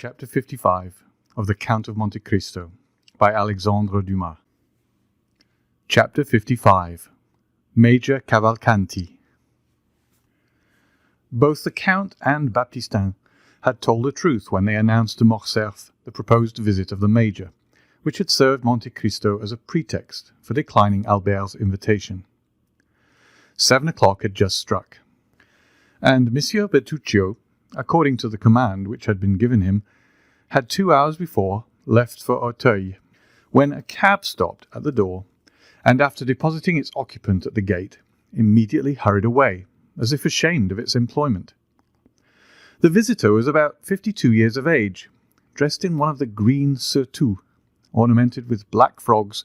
Chapter 55 of the Count of Monte Cristo by Alexandre Dumas. Chapter 55. Major Cavalcanti. Both the Count and Baptistin had told the truth when they announced to Morcerf the proposed visit of the Major, which had served Monte Cristo as a pretext for declining Albert's invitation. 7 o'clock had just struck, and Monsieur Bertuccio, according to the command which had been given him, had 2 hours before left for Auteuil, when a cab stopped at the door, and after depositing its occupant at the gate, immediately hurried away, as if ashamed of its employment. The visitor was about 52 years of age, dressed in one of the green surtouts, ornamented with black frogs,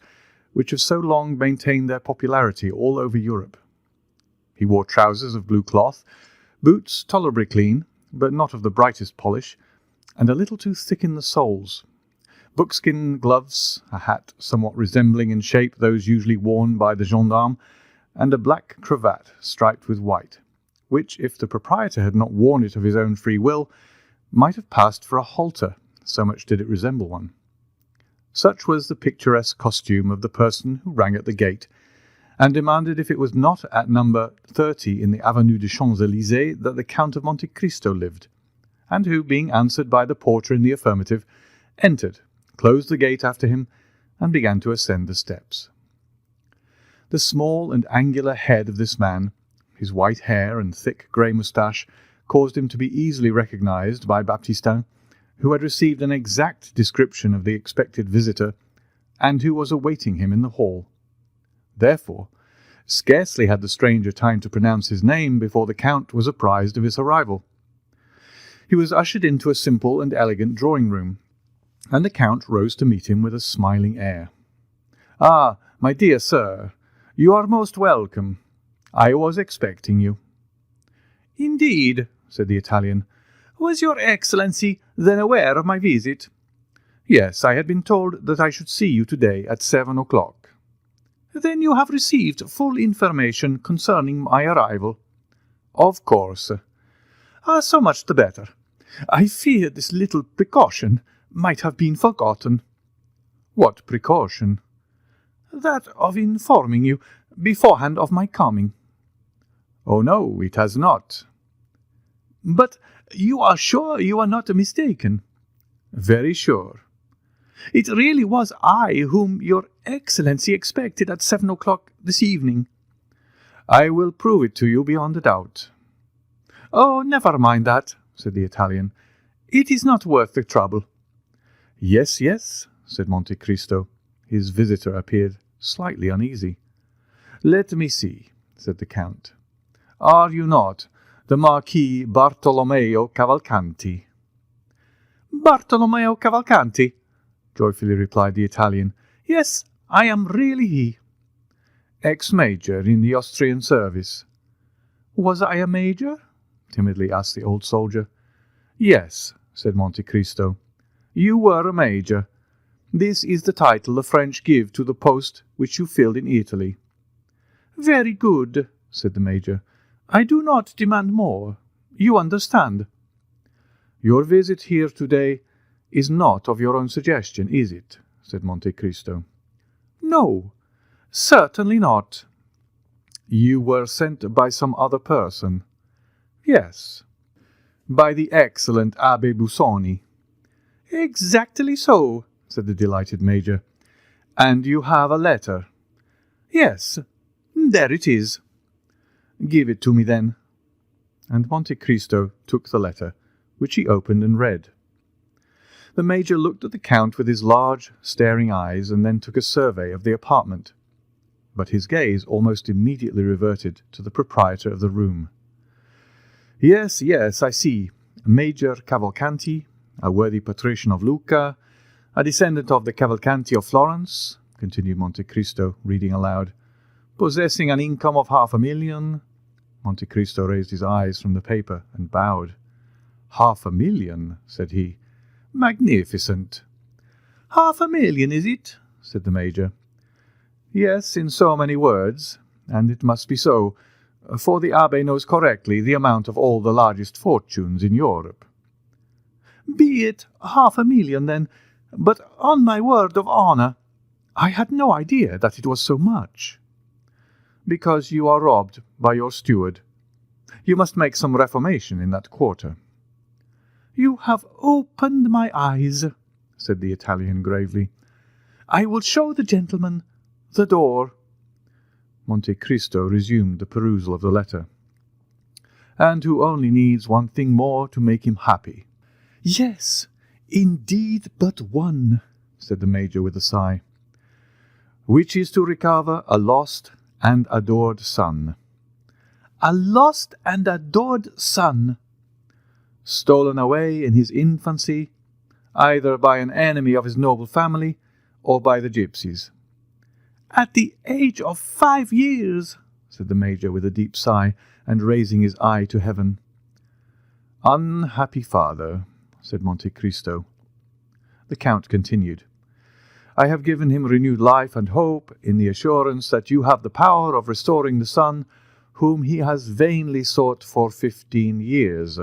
which have so long maintained their popularity all over Europe. He wore trousers of blue cloth, boots tolerably clean, but not of the brightest polish, and a little too thick in the soles, buckskin gloves, a hat somewhat resembling in shape those usually worn by the gendarme, and a black cravat striped with white, which, if the proprietor had not worn it of his own free will, might have passed for a halter, so much did it resemble one. Such was the picturesque costume of the person who rang at the gate, and demanded if it was not at number 30 in the Avenue des Champs-Élysées that the Count of Monte Cristo lived, and who, being answered by the porter in the affirmative, entered, closed the gate after him, and began to ascend the steps. The small and angular head of this man, his white hair and thick grey moustache, caused him to be easily recognized by Baptistin, who had received an exact description of the expected visitor, and who was awaiting him in the hall. Therefore, scarcely had the stranger time to pronounce his name before the Count was apprised of his arrival. He was ushered into a simple and elegant drawing-room, and the Count rose to meet him with a smiling air. "Ah, my dear sir, you are most welcome. I was expecting you." "Indeed," said the Italian. "Was your Excellency then aware of my visit?" "Yes, I had been told that I should see you today at 7 o'clock." "Then you have received full information concerning my arrival?" "Of course." "So much the better. I fear this little precaution might have been forgotten." "What precaution?" "That of informing you beforehand of my coming." "Oh, no, it has not." "But you are sure you are not mistaken?" "Very sure." "It really was I whom your Excellency expected at 7 o'clock this evening." "I will prove it to you beyond a doubt." "Oh, never mind that," said the Italian. "It is not worth the trouble." "Yes, yes," said Monte Cristo. His visitor appeared slightly uneasy. "Let me see," said the Count. "Are you not the Marquis Bartolomeo Cavalcanti?" "Bartolomeo Cavalcanti?" joyfully replied the Italian. "Yes, I am really he." "Ex-major in the Austrian service." "Was I a major?" timidly asked the old soldier. "Yes," said Monte Cristo. "You were a major. This is the title the French give to the post which you filled in Italy." "Very good," said the major. "I do not demand more. You understand." "Your visit here today is not of your own suggestion, is it?" said Monte Cristo. "No, certainly not." "You were sent by some other person?" "Yes." "By the excellent Abbé Busoni?" "Exactly so," said the delighted major. "And you have a letter?" "Yes, there it is." "Give it to me, then." And Monte Cristo took the letter, which he opened and read. The major looked at the Count with his large, staring eyes, and then took a survey of the apartment. But his gaze almost immediately reverted to the proprietor of the room. "Yes, yes, I see. Major Cavalcanti, a worthy patrician of Lucca, a descendant of the Cavalcanti of Florence," continued Monte Cristo, reading aloud, "possessing an income of 500,000. Monte Cristo raised his eyes from the paper and bowed. 500,000, said he. "Magnificent." "500,000, is it?" said the major. "Yes, in so many words, and it must be so, for the abbé knows correctly the amount of all the largest fortunes in Europe." Be it 500,000 then, but on my word of honour, I had no idea that it was so much. Because you are robbed by your steward. You must make some reformation in that quarter. You have opened my eyes, said the Italian gravely. I will show the gentleman the door. Monte Cristo resumed the perusal of the letter. And who only needs one thing more to make him happy. Yes, indeed but one, said the Major with a sigh. Which is to recover a lost and adored son. A lost and adored son. Stolen away in his infancy, either by an enemy of his noble family or by the gypsies. At the age of 5 years, said the Major with a deep sigh, and raising his eye to heaven. Unhappy father, said Monte Cristo. The Count continued. I have given him renewed life and hope in the assurance that you have the power of restoring the son whom he has vainly sought for 15 years.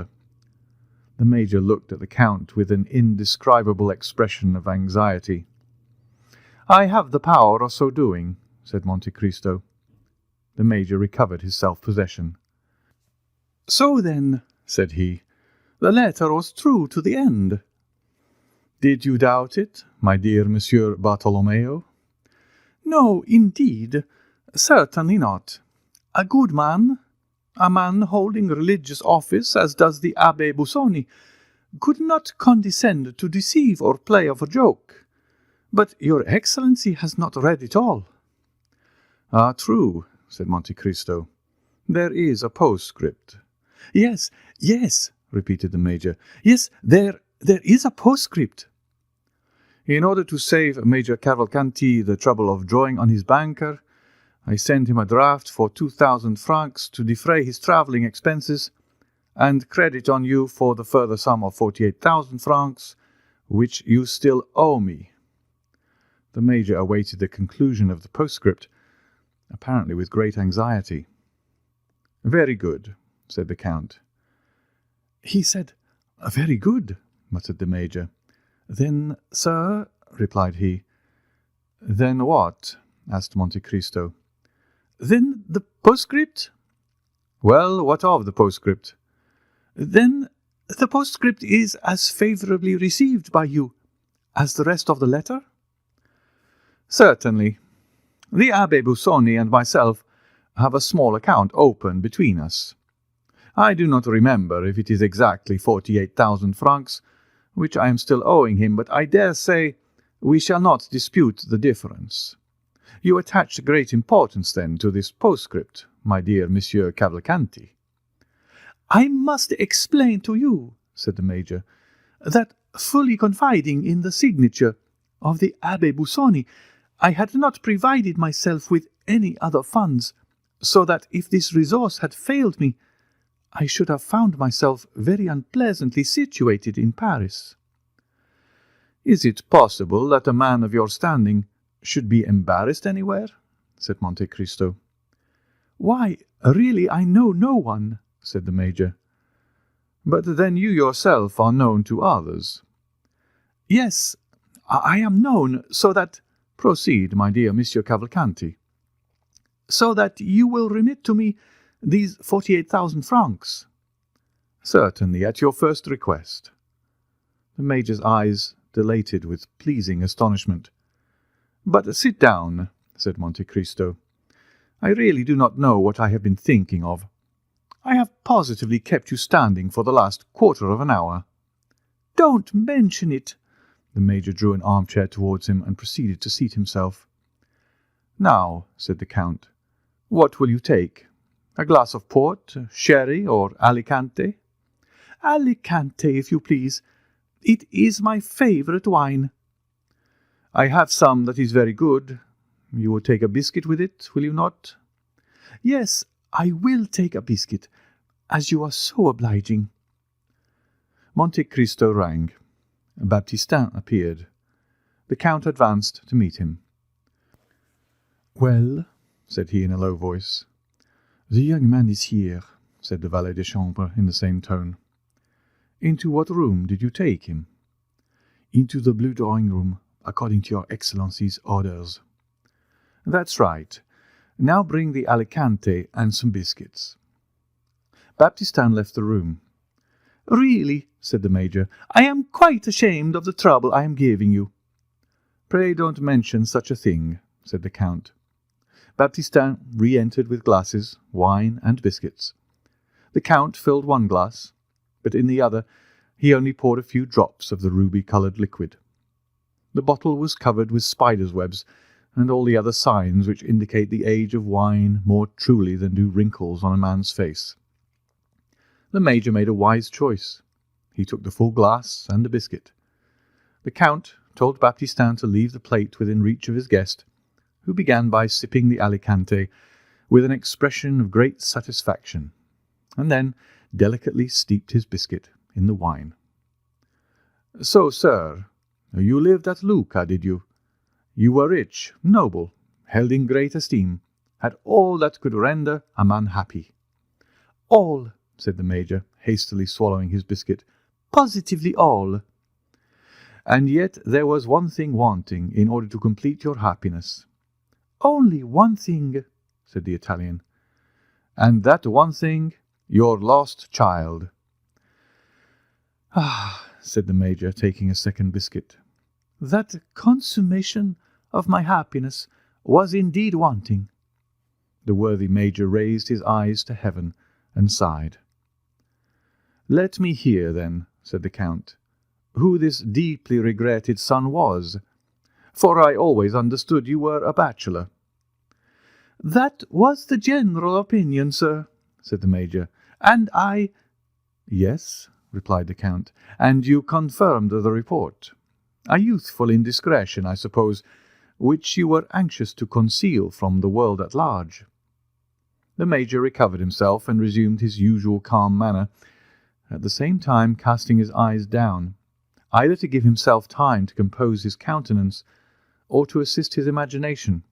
The Major looked at the Count with an indescribable expression of anxiety. I have the power of so doing, said Monte Cristo. The Major recovered his self-possession. So then, said he, the letter was true to the end. Did you doubt it, my dear Monsieur Bartolomeo? No, indeed, certainly not. A good man, a man holding religious office, as does the Abbé Busoni, could not condescend to deceive or play of a joke. But your Excellency has not read it all. Ah, true, said Monte Cristo. There is a postscript. Yes, repeated the Major. Yes, there is a postscript. In order to save Major Cavalcanti the trouble of drawing on his banker, I sent him a draft for 2,000 francs to defray his travelling expenses, and credit on you for the further sum of 48,000 francs, which you still owe me. The Major awaited the conclusion of the postscript, apparently with great anxiety. Very good, said the Count. He said, very good, muttered the Major. Then, sir, replied he. Then what? Asked Monte Cristo. Then the postscript? Well, what of the postscript? Then the postscript is as favourably received by you as the rest of the letter? Certainly. The Abbé Busoni and myself have a small account open between us. I do not remember if it is exactly 48,000 francs, which I am still owing him, but I dare say we shall not dispute the difference. You attach great importance, then, to this postscript, my dear Monsieur Cavalcanti. I must explain to you, said the Major, that fully confiding in the signature of the Abbé Busoni, I had not provided myself with any other funds, so that if this resource had failed me, I should have found myself very unpleasantly situated in Paris. Is it possible that a man of your standing should be embarrassed anywhere? Said Monte Cristo. Why, really I know no one, said the Major. But then you yourself are known to others. Yes, I am known, so that— Proceed, my dear Monsieur Cavalcanti. So that you will remit to me these 48,000 francs. Certainly, at your first request. The Major's eyes dilated with pleasing astonishment. But sit down, said Monte Cristo. I really do not know what I have been thinking of. I have positively kept you standing for the last quarter of an hour. Don't mention it. The Major drew an armchair towards him and proceeded to seat himself. Now, said the Count, what will you take? A glass of port, sherry, or Alicante? Alicante, if you please. It is my favourite wine. I have some that is very good. You will take a biscuit with it, will you not? Yes, I will take a biscuit, as you are so obliging. Monte Cristo rang. Baptistin appeared. The Count advanced to meet him. Well, said he in a low voice. The young man is here, said the valet de chambre in the same tone. Into what room did you take him?" "Into the blue drawing-room, according to your Excellency's orders." "That's right. Now bring the Alicante and some biscuits." Baptistin left the room. "Really," said the Major, "I am quite ashamed of the trouble I am giving you." "Pray don't mention such a thing," said the Count. Baptistin re-entered with glasses, wine, and biscuits. The Count filled one glass, but in the other he only poured a few drops of the ruby-coloured liquid. The bottle was covered with spiders' webs, and all the other signs which indicate the age of wine more truly than do wrinkles on a man's face. The Major made a wise choice. He took the full glass and a biscuit. The Count told Baptistin to leave the plate within reach of his guest, who began by sipping the Alicante with an expression of great satisfaction, and then delicately steeped his biscuit in the wine. "So, sir, you lived at Lucca, did you? You were rich, noble, held in great esteem, had all that could render a man happy." "All," said the Major, hastily swallowing his biscuit. "Positively all." "And yet there was one thing wanting in order to complete your happiness." "Only one thing," said the Italian. "And that one thing, your lost child." "Ah," said the Major, taking a second biscuit, "that consummation of my happiness was indeed wanting." The worthy Major raised his eyes to heaven and sighed. "Let me hear, then," said the Count, "who this deeply regretted son was, for I always understood you were a bachelor." "That was the general opinion, sir," said the Major, "and I—" "Yes," replied the Count, "and you confirmed the report. A youthful indiscretion, I suppose, which you were anxious to conceal from the world at large." The Major recovered himself and resumed his usual calm manner, at the same time casting his eyes down, either to give himself time to compose his countenance, or to assist his imagination,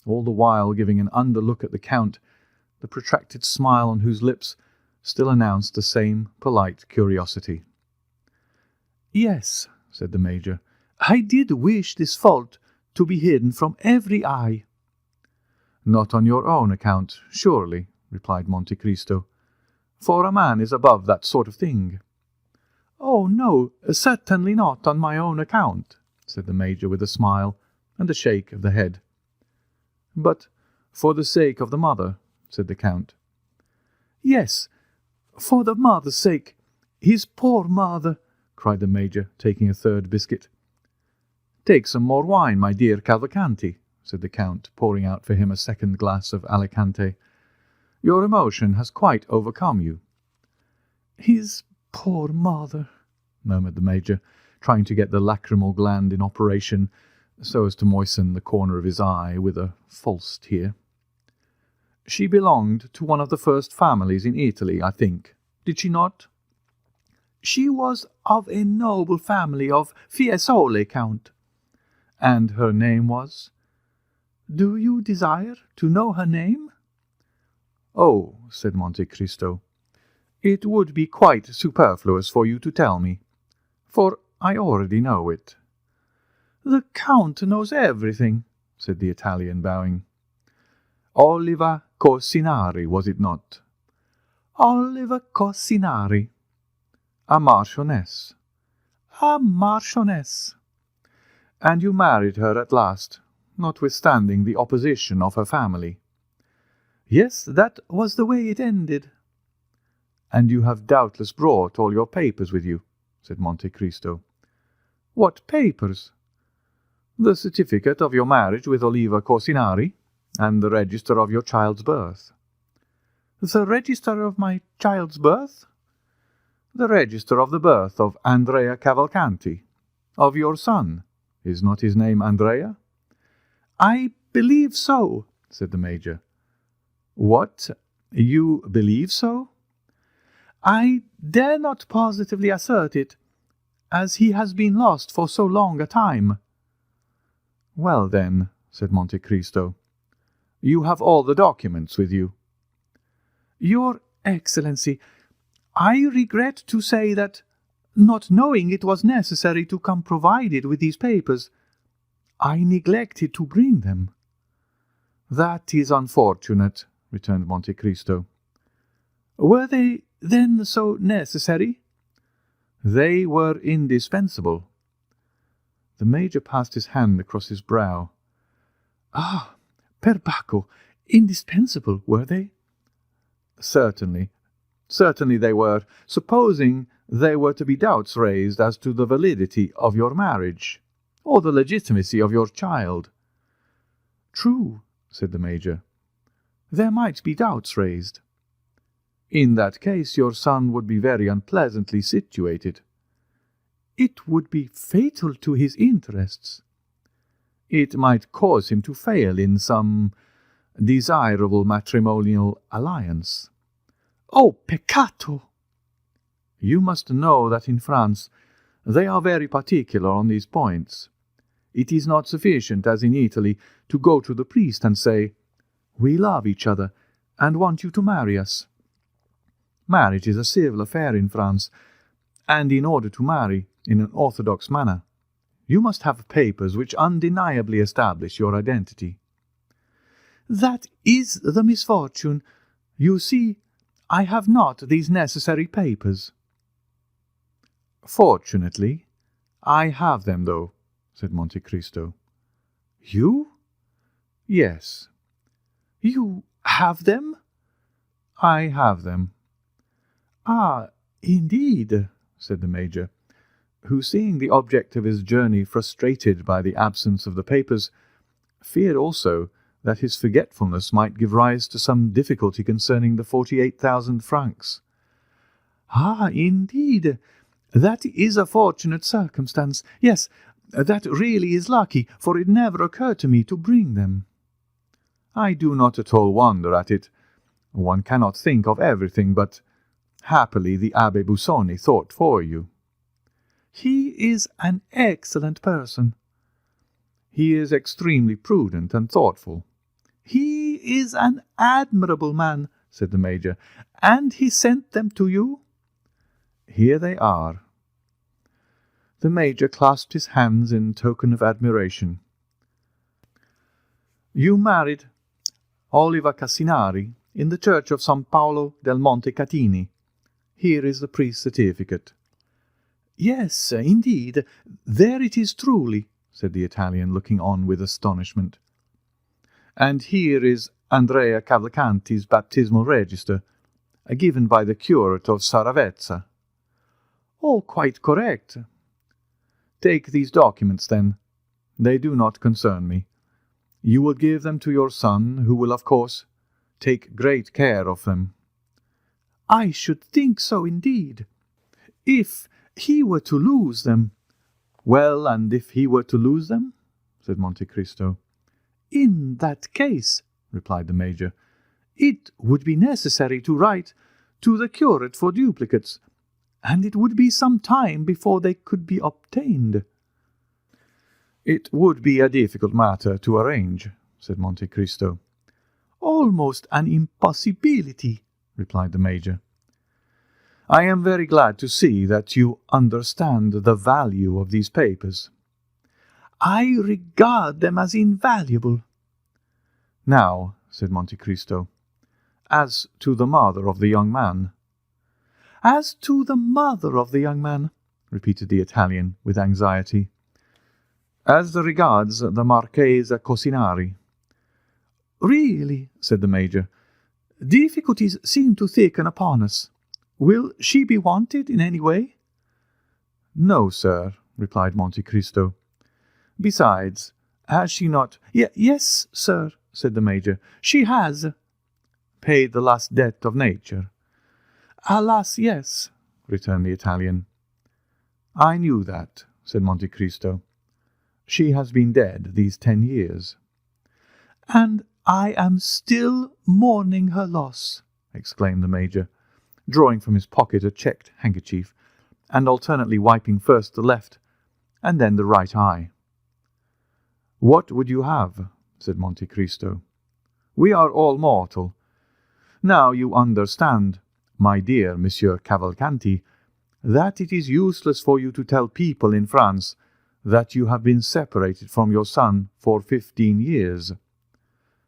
all the while giving an under-look at the Count, the protracted smile on whose lips still announced the same polite curiosity. "Yes," said the Major, "I did wish this fault to be hidden from every eye." "Not on your own account, surely," replied Monte Cristo, "for a man is above that sort of thing." "Oh, no, certainly not on my own account," said the Major with a smile and a shake of the head. "But for the sake of the mother," said the Count. "Yes, for the mother's sake, his poor mother," cried the Major, taking a third biscuit. "Take some more wine, my dear Cavalcanti," said the Count, pouring out for him a second glass of Alicante. "Your emotion has quite overcome you." "His poor mother," murmured the Major, trying to get the lachrymal gland in operation, so as to moisten the corner of his eye with a false tear. "She belonged to one of the first families in Italy, I think, did she not?" "She was of a noble family of Fiesole, Count." "And her name was?" "Do you desire to know her name?" "Oh," said Monte Cristo, "it would be quite superfluous for you to tell me, for I already know it." "The Count knows everything," said the Italian, bowing. "Oliva Corsinari, was it not?" "Oliva Corsinari." "A marchioness?" "A marchioness." "And you married her at last, notwithstanding the opposition of her family?" "Yes, that was the way it ended." "And you have doubtless brought all your papers with you," said Monte Cristo. "What papers?" "The certificate of your marriage with Oliva Corsinari, and the register of your child's birth." "The register of my child's birth?" "The register of the birth of Andrea Cavalcanti, of your son. Is not his name Andrea?" "I believe so," said the Major. "What? You believe so?" "I dare not positively assert it, as he has been lost for so long a time." "Well, then," said Monte Cristo, "you have all the documents with you." "Your Excellency, I regret to say that not knowing it was necessary to come provided with these papers, I neglected to bring them." "That is unfortunate," returned Monte Cristo. "Were they, then, so necessary?" "They were indispensable." The Major passed his hand across his brow. "Ah, per Bacco, indispensable, were they?" "Certainly. Certainly they were, supposing there were to be doubts raised as to the validity of your marriage, or the legitimacy of your child." "True," said the Major. "There might be doubts raised." "In that case your son would be very unpleasantly situated." "It would be fatal to his interests." "It might cause him to fail in some desirable matrimonial alliance." "Oh, peccato!" "You must know that in France they are very particular on these points. It is not sufficient, as in Italy, to go to the priest and say, 'We love each other, and want you to marry us.' Marriage is a civil affair in France, and in order to marry in an orthodox manner, you must have papers which undeniably establish your identity." "That is the misfortune. You see, I have not these necessary papers." "Fortunately, I have them, though," said Monte Cristo. "You?" "Yes." "You have them?" "I have them." "Ah, indeed," said the Major, who, seeing the object of his journey frustrated by the absence of the papers, feared also that his forgetfulness might give rise to some difficulty concerning the 48,000 francs. "Ah, indeed, that is a fortunate circumstance. Yes, that really is lucky, for it never occurred to me to bring them." "I do not at all wonder at it. One cannot think of everything, but happily the Abbé Busoni thought for you." "He is an excellent person." "He is extremely prudent and thoughtful." "He is an admirable man," said the Major. "And he sent them to you?" "Here they are." The Major clasped his hands in token of admiration. "You married Oliva Cassinari in the church of San Paolo del Monte Catini. Here is the priest's certificate." "Yes, indeed, there it is truly," said the Italian, looking on with astonishment. "And here is Andrea Cavalcanti's baptismal register, given by the curate of Saravezza." "All quite correct." "Take these documents, then. They do not concern me. You will give them to your son, who will, of course, take great care of them." "I should think so, indeed. If he were to lose them—" "Well, and if he were to lose them?" said Monte Cristo. "In that case," replied the Major, "it would be necessary to write to the curate for duplicates, and it would be some time before they could be obtained." "It would be a difficult matter to arrange," said Monte Cristo. "Almost an impossibility," replied the Major. "I am very glad to see that you understand the value of these papers." "I regard them as invaluable." "Now," said Monte Cristo, "as to the mother of the young man." "As to the mother of the young man," repeated the Italian with anxiety. "As regards the Marchesa Cosinari." "Really," said the Major, "difficulties seem to thicken upon us. Will she be wanted in any way?" "No, sir," replied Monte Cristo. "Besides, has she not—" "Yes, sir," said the Major, "she has." "Paid the last debt of nature?" "Alas, yes," returned the Italian. "I knew that," said Monte Cristo. "She has been dead these 10 years." "And I am still mourning her loss," exclaimed the Major, drawing from his pocket a checked handkerchief, and alternately wiping first the left and then the right eye. "What would you have?" said Monte Cristo. "We are all mortal. Now you understand, my dear Monsieur Cavalcanti, that it is useless for you to tell people in France that you have been separated from your son for 15 years.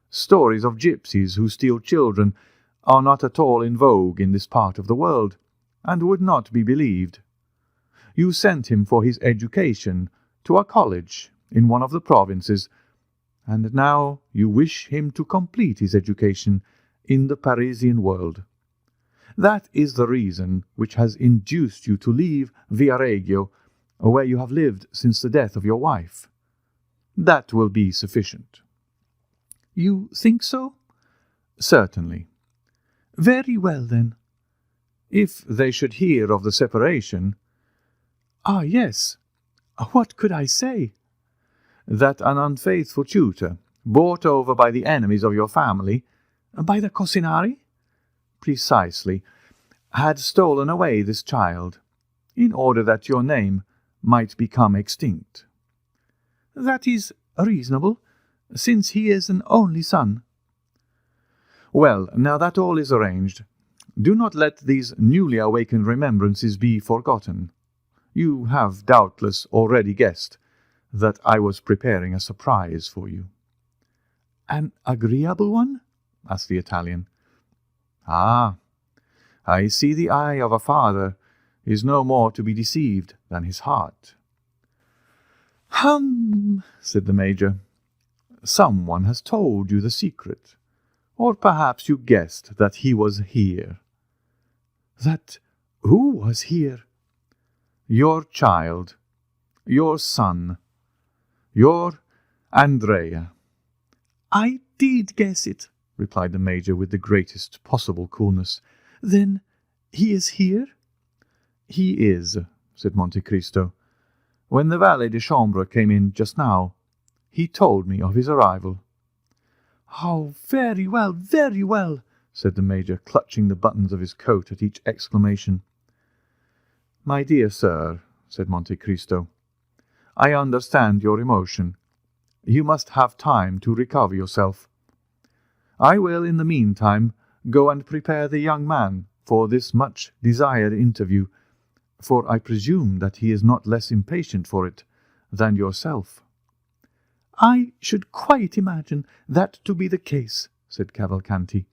Stories of gypsies who steal children are not at all in vogue in this part of the world, and would not be believed. You sent him for his education to a college in one of the provinces, and now you wish him to complete his education in the Parisian world. That is the reason which has induced you to leave Viareggio, where you have lived since the death of your wife. That will be sufficient." "You think so?" "Certainly." "Very well, then." "If they should hear of the separation—" "Ah, yes. What could I say?" "That an unfaithful tutor, brought over by the enemies of your family—" "By the Cosinari?" "Precisely, had stolen away this child, in order that your name might become extinct." "That is reasonable, since he is an only son." "Well, now that all is arranged, do not let these newly awakened remembrances be forgotten. You have doubtless already guessed that I was preparing a surprise for you." "An agreeable one?" asked the Italian. "Ah, I see the eye of a father is no more to be deceived than his heart." "Hum," said the Major. "Someone has told you the secret, or perhaps you guessed that he was here." "That who was here?" "Your child, your son, your Andrea." "I did guess it," replied the Major with the greatest possible coolness. "Then he is here?" "He is," said Monte Cristo. "When the valet de chambre came in just now, he told me of his arrival." "Oh, very well," said the Major, clutching the buttons of his coat at each exclamation. "My dear sir," said Monte Cristo, "I understand your emotion. You must have time to recover yourself. I will, in the meantime, go and prepare the young man for this much-desired interview, for I presume that he is not less impatient for it than yourself." "I should quite imagine that to be the case," said Cavalcanti.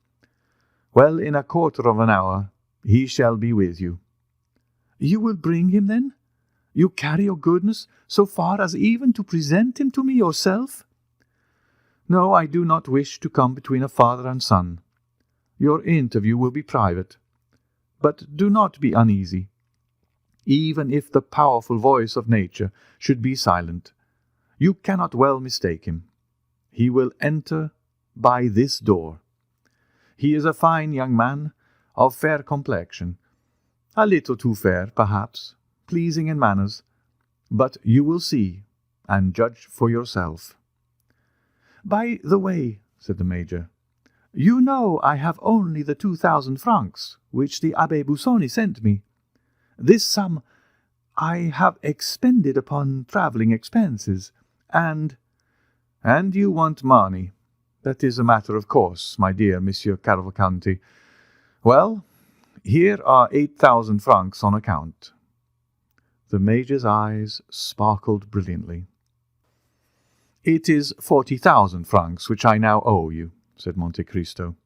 "Well, in a quarter of an hour he shall be with you." "You will bring him, then? You carry your goodness so far as even to present him to me yourself?" "No, I do not wish to come between a father and son. Your interview will be private. But do not be uneasy. Even if the powerful voice of nature should be silent, you cannot well mistake him. He will enter by this door. He is a fine young man, of fair complexion, a little too fair, perhaps, pleasing in manners, but you will see, and judge for yourself." "By the way," said the Major, "you know I have only the 2,000 francs which the Abbé Busoni sent me. This sum I have expended upon travelling expenses, and—" "And you want money. That is a matter of course, my dear Monsieur Cavalcanti. Well, here are 8,000 francs on account." The Major's eyes sparkled brilliantly. "It is 40,000 francs which I now owe you," said Monte Cristo.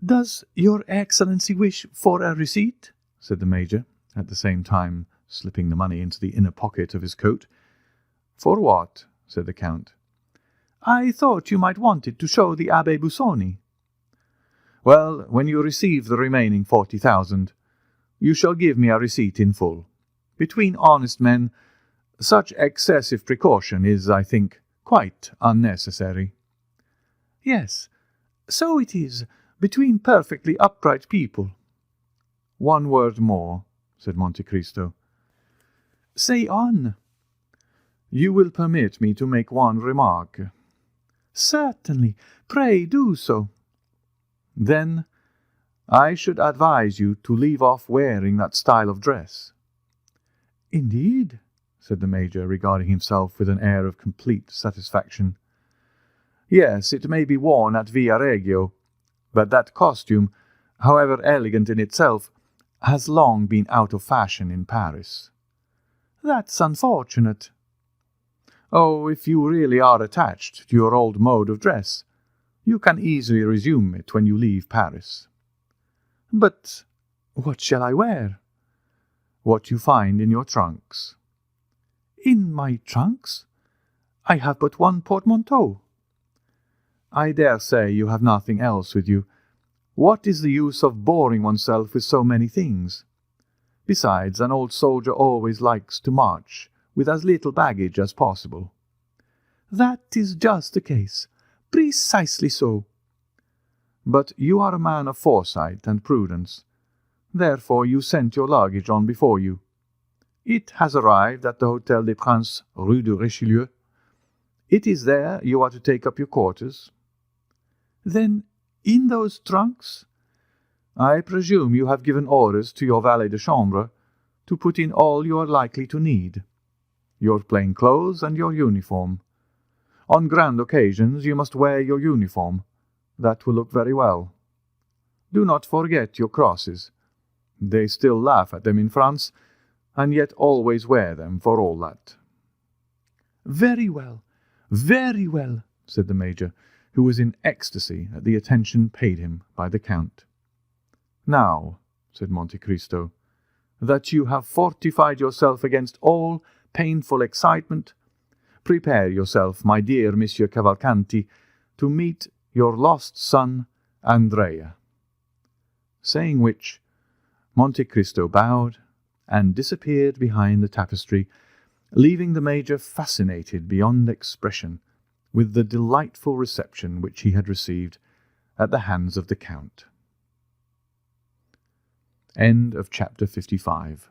"Does your Excellency wish for a receipt?" said the Major, at the same time slipping the money into the inner pocket of his coat. "For what?" said the Count. "I thought you might want it to show the Abbé Busoni." "Well, when you receive the remaining 40,000, you shall give me a receipt in full. Between honest men, such excessive precaution is, I think, quite unnecessary." "Yes, so it is, between perfectly upright people." "One word more," said Monte Cristo. "Say on." "You will permit me to make one remark?" "Certainly. Pray do so." "Then I should advise you to leave off wearing that style of dress." "Indeed?" said the Major, regarding himself with an air of complete satisfaction. "Yes, it may be worn at Viareggio, but that costume, however elegant in itself, has long been out of fashion in Paris." "That's unfortunate." "Oh, if you really are attached to your old mode of dress, you can easily resume it when you leave Paris." "But what shall I wear?" "What you find in your trunks." "In my trunks? I have but one portmanteau." "I dare say you have nothing else with you. What is the use of boring oneself with so many things? Besides, an old soldier always likes to march with as little baggage as possible." "That is just the case. Precisely so." "But you are a man of foresight and prudence. Therefore you sent your luggage on before you. It has arrived at the Hôtel des Princes, Rue de Richelieu. It is there you are to take up your quarters." "Then in those trunks?" "I presume you have given orders to your valet de chambre to put in all you are likely to need. Your plain clothes and your uniform. On grand occasions you must wear your uniform. That will look very well. Do not forget your crosses. They still laugh at them in France, and yet always wear them for all that." "Very well, said the Major, who was in ecstasy at the attention paid him by the Count. "Now," said Monte Cristo, "that you have fortified yourself against all painful excitement, prepare yourself, my dear Monsieur Cavalcanti, to meet your lost son, Andrea." Saying which, Monte Cristo bowed and disappeared behind the tapestry, leaving the Major fascinated beyond expression with the delightful reception which he had received at the hands of the Count. End of chapter 55.